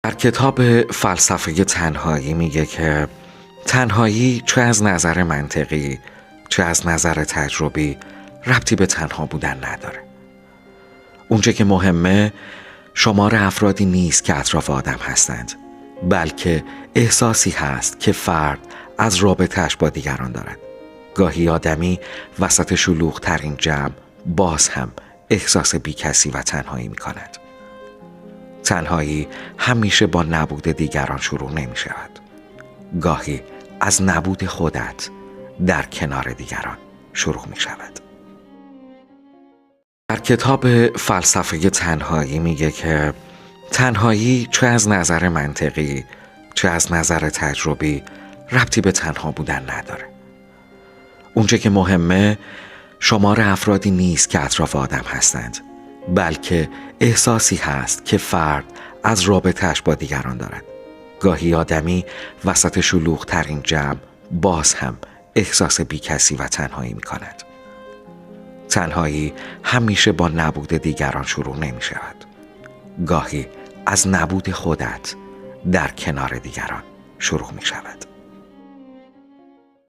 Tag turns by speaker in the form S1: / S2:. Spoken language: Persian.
S1: در کتاب فلسفه تنهایی میگه که تنهایی چه از نظر منطقی چه از نظر تجربی ربطی به تنها بودن نداره. اونچه که مهمه شمار افرادی نیست که اطراف آدم هستند، بلکه احساسی هست که فرد از رابطه‌اش با دیگران دارد. گاهی آدمی وسط شلوغ ترین جمع باز هم احساس بیکسی و تنهایی می کند. تنهایی همیشه با نبود دیگران شروع نمی شود. گاهی از نبود خودت در کنار دیگران شروع می شود. در کتاب فلسفه تنهایی میگه که تنهایی چه از نظر منطقی چه از نظر تجربی ربطی به تنها بودن نداره. اونچه که مهمه شمار افرادی نیست که اطراف آدم هستند، بلکه احساسی هست که فرد از رابطه‌اش با دیگران دارد. گاهی آدمی وسط شلوغ ترین جمع باز هم احساس بیکسی و تنهایی می کند. تنهایی همیشه با نبود دیگران شروع نمی شود. گاهی از نبود خودت در کنار دیگران شروع می شود.